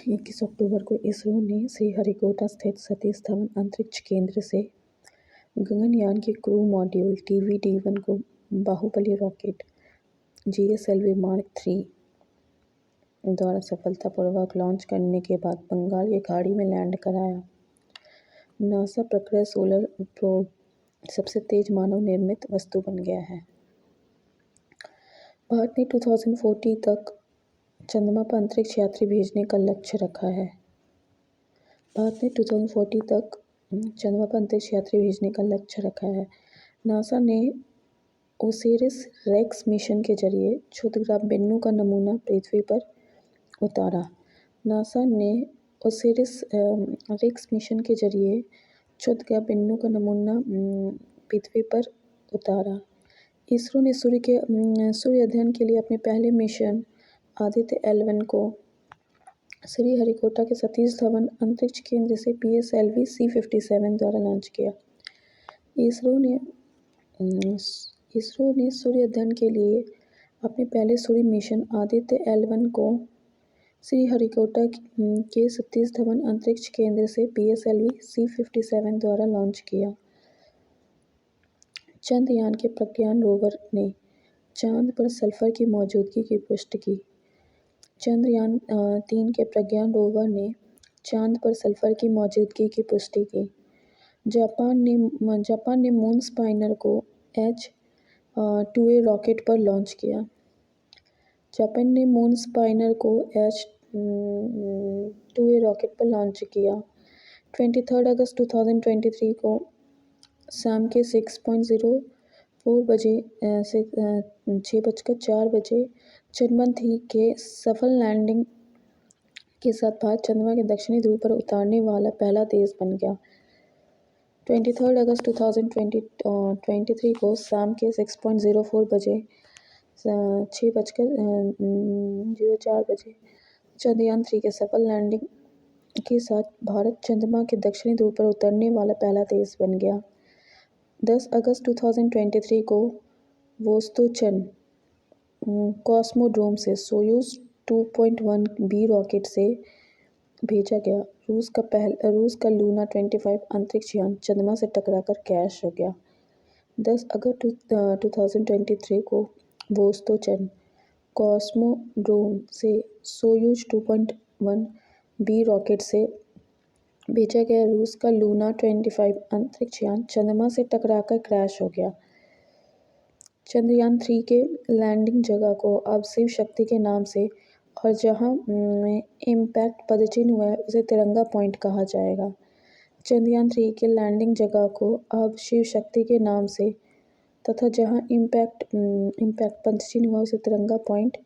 21 अक्टूबर को इसरो ने श्रीहरिकोटा स्थित सतीश धवन अंतरिक्ष केंद्र से गगनयान के क्रू मॉड्यूल TVD-1 को बाहुबली रॉकेट GSLV मार्क 3 द्वारा सफलतापूर्वक लॉन्च करने के बाद बंगाल की खाड़ी में लैंड कराया। नासा प्रकृति सोलर प्रोब सबसे तेज मानव निर्मित वस्तु बन गया है। भारत ने 2040 तक चंद्रमा पर अंतरिक्ष यात्री भेजने का लक्ष्य रखा है। भारत ने 2040 तक चंद्रमा पर अंतरिक्ष यात्री भेजने का लक्ष्य रखा है। नासा ने ओसिरिस रेक्स मिशन के जरिए क्षुद्रग्रह बेन्नू का नमूना पृथ्वी पर उतारा। नासा ने ओसिरिस रेक्स मिशन के जरिए क्षुद्रग्रह बेन्नू का नमूना पृथ्वी पर उतारा। इसरो ने सूर्य अध्ययन के लिए अपने पहले मिशन आदित्य L1 को श्रीहरिकोटा के सतीश धवन अंतरिक्ष केंद्र से PSLV C57 द्वारा लॉन्च किया। इसरो ने सूर्य अध्ययन के लिए अपने पहले सूर्य मिशन आदित्य L1 को श्रीहरिकोटा के सतीश धवन अंतरिक्ष केंद्र से PSLV C57 द्वारा लॉन्च किया। चंद्रयान के प्रज्ञान रोवर ने चांद पर सल्फर की मौजूदगी की पुष्टि की। चंद्रयान 3 के प्रज्ञान रोवर ने चांद पर सल्फर की मौजूदगी की पुष्टि की। जापान ने मून स्पाइनर को H-2A रॉकेट पर लॉन्च किया। जापान ने मून स्पाइनर को H-2A रॉकेट पर लॉन्च किया। 23 अगस्त 2023 को शाम के 6:04 बजे 6:04 बजे चंद्रयान 3 के सफल लैंडिंग के साथ भारत चंद्रमा के दक्षिणी ध्रुव पर उतरने वाला पहला देश बन गया। 23 अगस्त 2023 को शाम के 6:04 बजे 6:04 बजे चंद्रयान 3 के सफल लैंडिंग के साथ भारत चंद्रमा के दक्षिणी ध्रुव पर उतरने वाला पहला देश बन गया। 10 अगस्त 2023 को वोस्तोचन कॉस्मोड्रोम से सोयूज 2.1B रॉकेट से भेजा गया रूस का लूना 25 अंतरिक्ष यान चंद्रमा से टकराकर क्रैश हो गया। 10 अगस्त 2023 को वोस्तोचन कॉस्मोड्रोम से सोयूज 2.1B रॉकेट से भेजा गया रूस का लूना 25 अंतरिक्ष यान चंद्रमा से टकराकर क्रैश हो गया। चंद्रयान 3 के लैंडिंग जगह को अब शिव शक्ति के नाम से और जहां इम्पैक्ट पदचिन्ह हुआ है उसे तिरंगा पॉइंट कहा जाएगा। चंद्रयान 3 के लैंडिंग जगह को अब शिव शक्ति के नाम से तथा जहां इम्पैक्ट पदचिन्ह हुआ उसे तिरंगा पॉइंट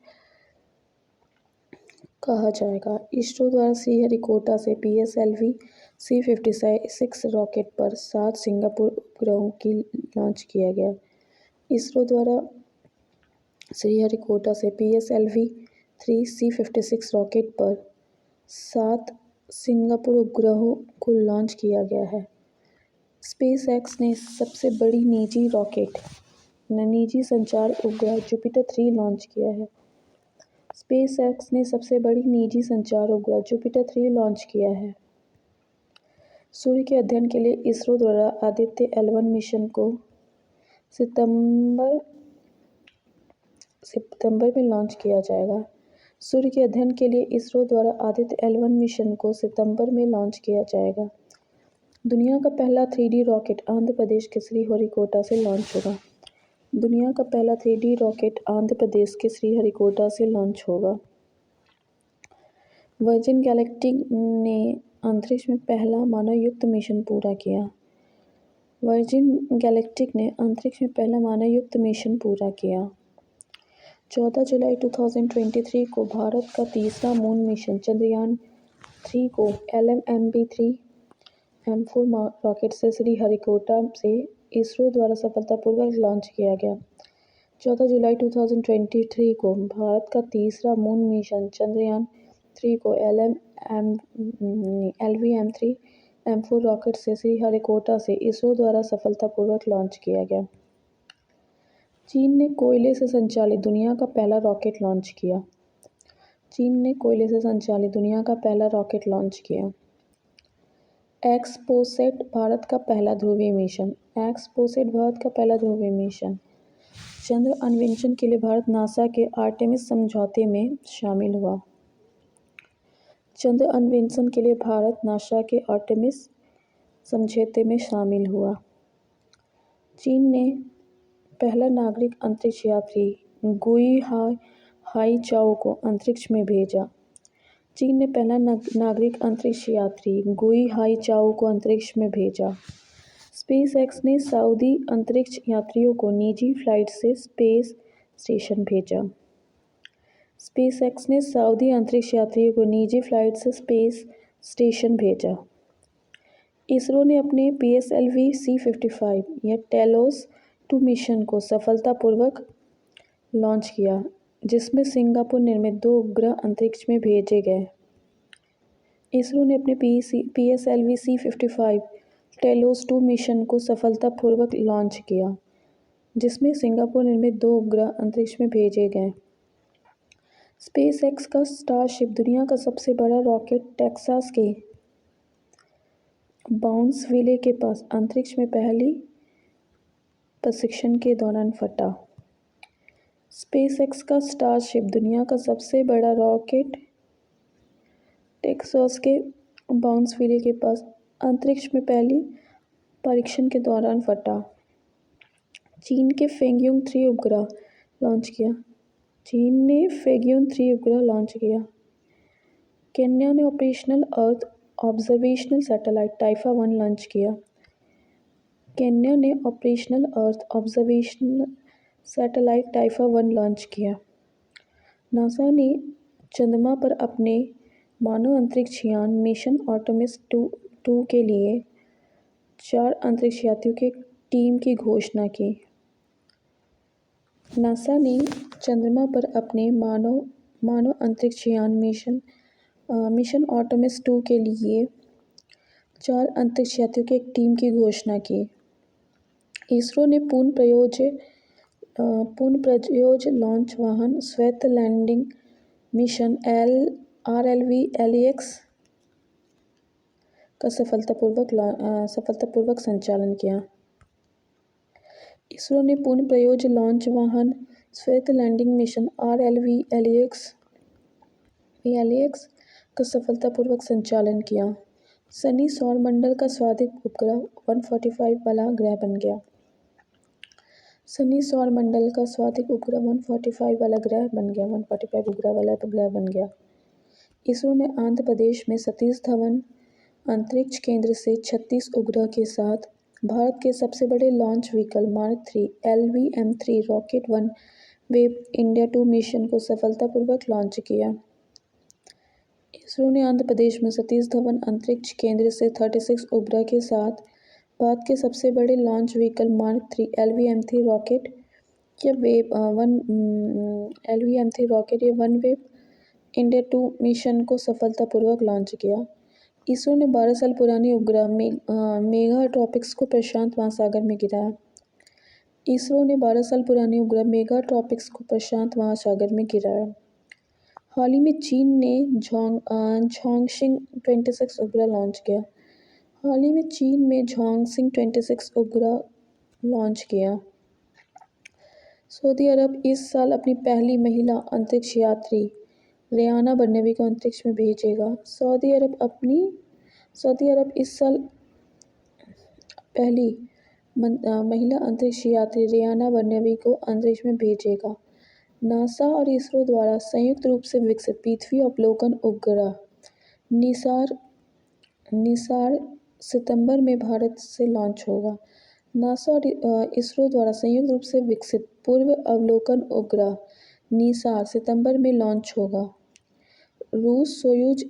कहा जाएगा। इसरो द्वारा श्रीहरिकोटा से PSLV C56 रॉकेट पर 7 सिंगापुर उपग्रहों की लॉन्च किया गया। इसरो द्वारा श्रीहरिकोटा से PSLV 3C56 रॉकेट पर 7 सिंगापुर उपग्रहों को लॉन्च किया गया है। SpaceX ने सबसे बड़ी निजी संचार उपग्रह जुपिटर 3 लॉन्च किया है। SpaceX ने सबसे बड़ी निजी संचार उपग्रह जुपिटर 3 लॉन्च किया है। सूर्य के अध्ययन के लिए इसरो द्वारा आदित्य L1 मिशन को सितंबर में लॉन्च किया जाएगा। सूर्य के अध्ययन के लिए इसरो द्वारा आदित्य L1 मिशन को सितंबर में लॉन्च किया जाएगा। दुनिया का पहला 3D रॉकेट आंध्र प्रदेश के श्रीहरिकोटा से लॉन्च होगा। दुनिया का पहला 3D रॉकेट आंध्र प्रदेश के श्रीहरिकोटा से लॉन्च होगा। वर्जिन गैलेक्टिक ने अंतरिक्ष में पहला मानवयुक्त मिशन पूरा किया। वर्जिन गैलेक्टिक ने अंतरिक्ष में पहला मानवयुक्त मिशन पूरा किया। 14 जुलाई 2023 को भारत का तीसरा मून मिशन चंद्रयान 3 को LMMB-3M4 रॉकेट से श्रीहरिकोटा से इसरो द्वारा सफलतापूर्वक लॉन्च किया गया। 14 जुलाई 2023 को भारत का तीसरा मून मिशन चंद्रयान 3 को LVM-3M4 रॉकेट से श्रीहरिकोटा से इसरो द्वारा सफलतापूर्वक लॉन्च किया गया। चीन ने कोयले से संचालित दुनिया का पहला रॉकेट लॉन्च किया। चीन ने कोयले से संचालित दुनिया का पहला रॉकेट लॉन्च किया। एक्सपोसेट भारत का पहला ध्रुवीय मिशन। एक्सपोसेट भारत का पहला ध्रुवीय मिशन। चंद्र अन्वेषण के लिए भारत नासा के आर्टेमिस समझौते में शामिल हुआ। चंद्र अन्वेषण के लिए भारत नासा के आर्टेमिस समझौते में शामिल हुआ। चीन ने पहला नागरिक अंतरिक्ष यात्री गुई हाईचाओ को अंतरिक्ष में भेजा। चीन ने पहला नागरिक अंतरिक्ष यात्री गुई हाईचाओ को अंतरिक्ष में भेजा। स्पेस एक्स ने सऊदी अंतरिक्ष यात्रियों को निजी फ्लाइट से स्पेस स्टेशन भेजा। स्पेस एक्स ने सऊदी अंतरिक्ष यात्रियों को निजी फ्लाइट से स्पेस स्टेशन भेजा। इसरो ने अपने PSLV C-55 या टेलोस 2 मिशन को सफलतापूर्वक लॉन्च किया, जिसमें सिंगापुर निर्मित 2 उपग्रह अंतरिक्ष में भेजे गए। इसरो ने अपने PSLV C-55 टेलोस 2 मिशन को सफलतापूर्वक लॉन्च किया, जिसमें सिंगापुर निर्मित 2 उपग्रह अंतरिक्ष में भेजे गए। स्पेस एक्स का स्टारशिप दुनिया का सबसे बड़ा रॉकेट टेक्सास के ब्राउंसविले के पास अंतरिक्ष में पहली प्रशिक्षण के दौरान फटा। स्पेस एक्स का स्टारशिप दुनिया का सबसे बड़ा रॉकेट टेक्सास के ब्राउंसविले के पास अंतरिक्ष में पहली परीक्षण के दौरान फटा। चीन ने फेंगयुन 3 उपग्रह लॉन्च किया। केन्या ने ऑपरेशनल अर्थ ऑब्जर्वेशनल सैटेलाइट टाइफा 1 लॉन्च किया। केन्या ने ऑपरेशनल अर्थ ऑब्जर्वेशनल सैटेलाइट टाइफा 1 लॉन्च किया। नासा ने चंद्रमा पर अपने मानव अंतरिक्ष यान मिशन आर्टेमिस 2 के लिए 4 अंतरिक्ष यात्रियों की टीम की घोषणा की। नासा ने चंद्रमा पर अपने मानव अंतरिक्ष यान मिशन आर्टेमिस 2 के लिए 4 अंतरिक्ष यात्रियों की एक टीम की घोषणा की। इसरो ने पूर्ण प्रयोज्य लॉन्च वाहन स्वायत्त लैंडिंग मिशन RLV-LEX का सफलतापूर्वक संचालन किया। इसरो ने पूर्ण प्रयोज्य लॉन्च वाहन स्वायत्त लैंडिंग मिशन RLV-LEX का सफलतापूर्वक संचालन किया। शनि सौर मंडल का सर्वाधिक उपग्रह 145 वाला ग्रह बन गया। शनि सौर मंडल का सर्वाधिक उपग्रह 145 वाला ग्रह बन गया। 145 उपग्रह वाला ग्रह बन गया। इसरो ने आंध्र प्रदेश में सतीश धवन अंतरिक्ष केंद्र से 36 उपग्रह के साथ भारत के सबसे बड़े launch vehicle mark 3 LVM-3 rocket one wave India 2 mission को सफलतापूर्वक लॉन्च किया। इसरो ने आंध्र प्रदेश में सतीश धवन अंतरिक्ष केंद्र से 36 उपग्रह के साथ भारत के सबसे बड़े launch vehicle mark 3 LVM-3 rocket या वन वेव इंडिया 2 मिशन को सफलतापूर्वक लॉन्च किया। इसरो ने 12 साल पुराने उपग्रह मेगा ट्रॉपिक्स को प्रशांत महासागर में गिराया। इसरो ने 12 साल पुराने उपग्रह मेगा ट्रॉपिक्स को प्रशांत महासागर में गिराया। हाल ही में चीन ने झांगसिंग 26 उपग्रह लॉन्च किया। हाल ही में चीन में झांगसिंग 26 उपग्रह लॉन्च किया। सऊदी अरब इस साल अपनी पहली महिला अंतरिक्ष यात्री रेयाना बर्नाबी को अंतरिक्ष में भेजेगा। सऊदी अरब इस साल पहली महिला अंतरिक्ष यात्री रेयाना बर्नाबी को अंतरिक्ष में भेजेगा। नासा और इसरो द्वारा संयुक्त रूप से विकसित पृथ्वी अवलोकन उपग्रह निसार सितंबर में भारत से लॉन्च होगा। नासा और इसरो द्वारा संयुक्त रूप से विकसित पूर्व अवलोकन उपग्रह निसार सितंबर में लॉन्च होगा। रूस सोयूज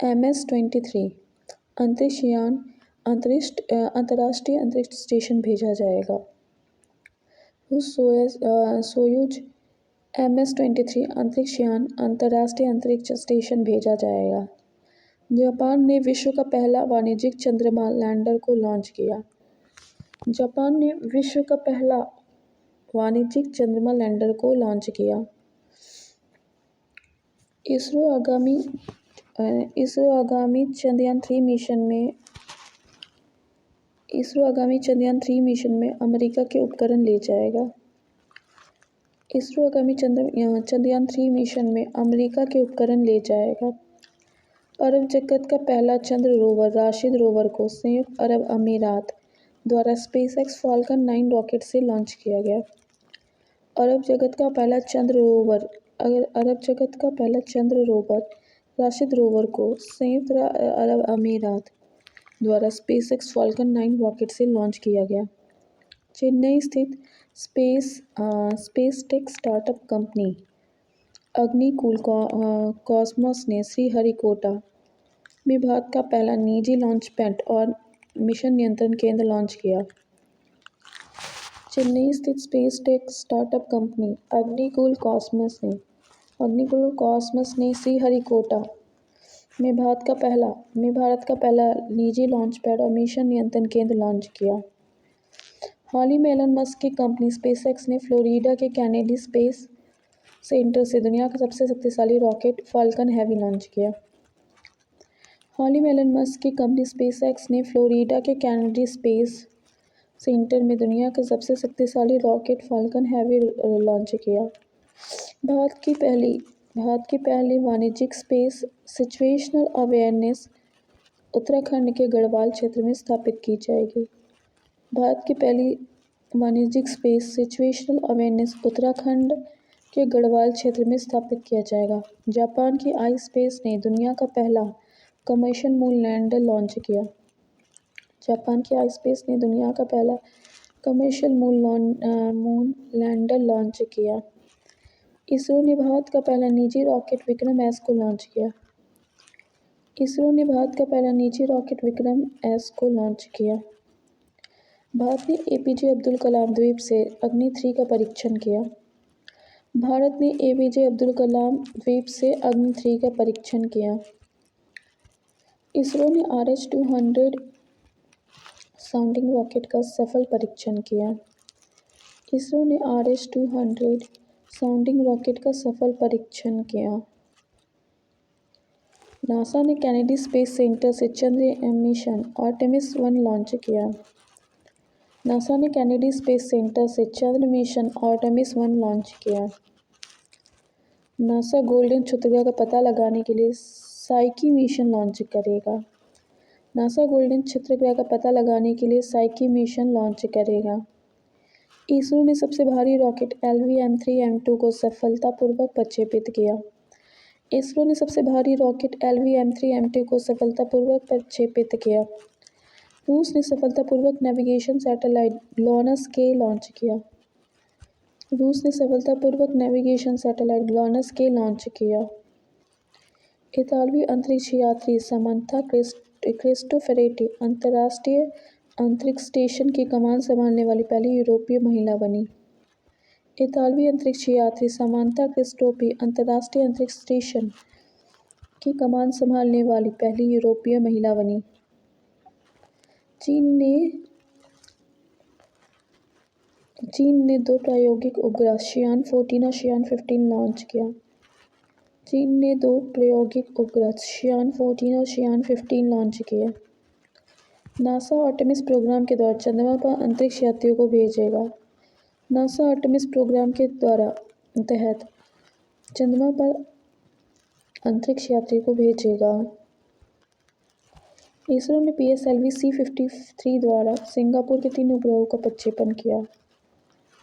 MS-23 अंतरिक्ष यान अंतर्राष्ट्रीय अंतरिक्ष स्टेशन भेजा जाएगा। रूस सोयूज MS-23 अंतरिक्ष यान अंतर्राष्ट्रीय अंतरिक्ष स्टेशन भेजा जाएगा। जापान ने विश्व का पहला वाणिज्यिक चंद्रमा लैंडर को लॉन्च किया। जापान ने विश्व का पहला वाणिज्यिक चंद्रमा लैंडर को लॉन्च किया। इसरो आगामी चंद्रयान 3 मिशन में अमेरिका के उपकरण ले जाएगा। चंद्रयान 3 मिशन में अमेरिका के उपकरण ले जाएगा। अरब जगत का पहला चंद्र रोवर राशिद रोवर को संयुक्त अरब अमीरात द्वारा स्पेसएक्स फाल्कन 9 रॉकेट से लॉन्च किया गया। अरब जगत का पहला चंद्र रोवर राशिद रोवर को संयुक्त अरब अमीरात द्वारा स्पेसएक्स फाल्कन 9 रॉकेट से लॉन्च किया गया। चेन्नई स्थित space tech startup company Agnikul Cosmos ने श्रीहरिकोटा में भारत का पहला निजी लॉन्च पैड और मिशन नियंत्रण केंद्र लॉन्च किया। चेन्नई स्थित space tech startup company Agnikul Cosmos ने श्रीहरिकोटा में भारत का पहला निजी लॉन्च पैड और मिशन नियंत्रण केंद्र लॉन्च किया। हाल ही में एलन मस्क की कंपनी स्पेसएक्स ने फ्लोरिडा के कैनेडी स्पेस सेंटर से दुनिया का सबसे शक्तिशाली रॉकेट फाल्कन हेवी लॉन्च किया। हाल ही में एलन मस्क की कंपनी स्पेसएक्स ने फ्लोरिडा के कैनेडी स्पेस सेंटर में दुनिया का सबसे शक्तिशाली रॉकेट फाल्कन हेवी लॉन्च किया। भारत की पहली वाणिज्यिक स्पेस सिचुएशनल अवेयरनेस उत्तराखंड के गढ़वाल क्षेत्र में स्थापित की जाएगी। भारत की पहली वाणिज्यिक स्पेस सिचुएशनल अवेयरनेस उत्तराखंड के गढ़वाल क्षेत्र में स्थापित किया जाएगा। जापान की आई स्पेस ने दुनिया का पहला कमर्शियल मून लैंडर लॉन्च किया। जापान की आई स्पेस ने दुनिया का पहला कमर्शियल मून लैंडर लॉन्च किया। इसरो ने भारत का पहला निजी रॉकेट विक्रम एस को लॉन्च किया। इसरो ने भारत का पहला निजी रॉकेट विक्रम एस को लॉन्च किया। भारत ने एपीजे अब्दुल कलाम द्वीप से अग्नि-3 का परीक्षण किया। भारत ने एपीजे अब्दुल कलाम द्वीप से अग्नि-3 का परीक्षण किया। इसरो ने RH-200 साउंडिंग रॉकेट का सफल परीक्षण किया। इसरो ने RH-200 साउंडिंग रॉकेट का सफल परीक्षण किया। नासा ने कैनेडी स्पेस सेंटर से चंद्र मिशन आर्टेमिस 1 लॉन्च किया। नासा ने कैनेडी स्पेस सेंटर से चंद्र मिशन आर्टेमिस 1 लॉन्च किया। नासा गोल्डन क्षुद्रग्रह का पता लगाने के लिए साइकी मिशन लॉन्च करेगा। नासा गोल्डन क्षुद्रग्रह का पता लगाने के लिए साइकी मिशन लॉन्च करेगा। इसरो ने सबसे भारी रॉकेट LV-M3M2 को सफलतापूर्वक प्रक्षेपित किया। इसरो ने सबसे भारी रॉकेट LV-M3M2 को सफलतापूर्वक प्रक्षेपित किया। रूस ने सफलतापूर्वक नेविगेशन सैटेलाइट ग्लोनस-K लॉन्च किया। रूस ने सफलतापूर्वक नेविगेशन सैटेलाइट ग्लोनस-K लॉन्च किया। इतालवी अंतरिक्ष यात्री समांथा क्रिस्टोफरेटी अंतर्राष्ट्रीय अंतरिक्ष स्टेशन की कमान संभालने वाली पहली यूरोपीय महिला बनी। इतालवी अंतरिक्ष यात्री समांथा क्रिस्टोफी अंतर्राष्ट्रीय अंतरिक्ष स्टेशन की कमान संभालने वाली पहली यूरोपीय महिला बनी। चीन ने 2 प्रायोगिक उपग्रह शियान-14 और शियान-15 लॉन्च किया। चीन ने 2 प्रायोगिक उपग्रह शियान-14 और शियान-15 लॉन्च किए। नासा आर्टेमिस प्रोग्राम के द्वारा चंद्रमा पर अंतरिक्ष यात्रियों को भेजेगा। नासा आर्टेमिस प्रोग्राम के तहत चंद्रमा पर अंतरिक्ष यात्रियों को भेजेगा। इसरो ने PSLV C-53 द्वारा सिंगापुर के 3 उपग्रहों का प्रक्षेपण किया।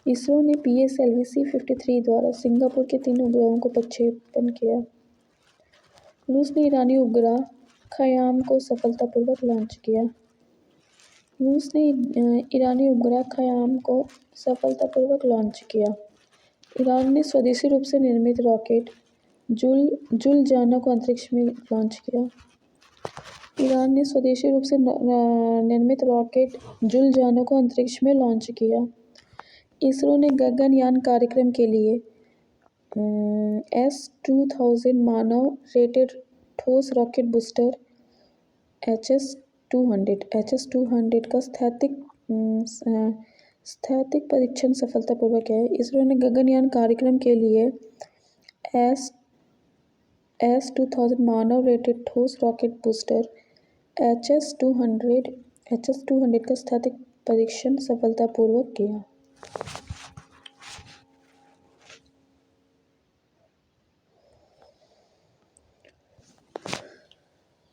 इसरो ने PSLV C-53 द्वारा सिंगापुर के 3 उपग्रहों को प्रक्षेपण किया। रूस ने ईरानी उपग्रह ख़याम को सफलतापूर्वक लॉन्च किया। रूस ने ईरानी उपग्रह ख़याम को सफलतापूर्वक लॉन्च किया। ईरान ने स्वदेशी रूप से निर्मित रॉकेट जुलजाना को अंतरिक्ष में लॉन्च किया। ईरान ने स्वदेशी रूप से निर्मित रॉकेट जुलजाना को अंतरिक्ष में लॉन्च किया। इसरो ने गगनयान कार्यक्रम के लिए S-2000 मानव रेटेड ठोस रॉकेट बूस्टर HS-200 का स्थैतिक परीक्षण सफलतापूर्वक किया है। इसरो ने गगनयान कार्यक्रम के लिए S-2000 मानव रेटेड ठोस रॉकेट बूस्टर HS-200 का स्थैतिक परीक्षण सफलतापूर्वक किया।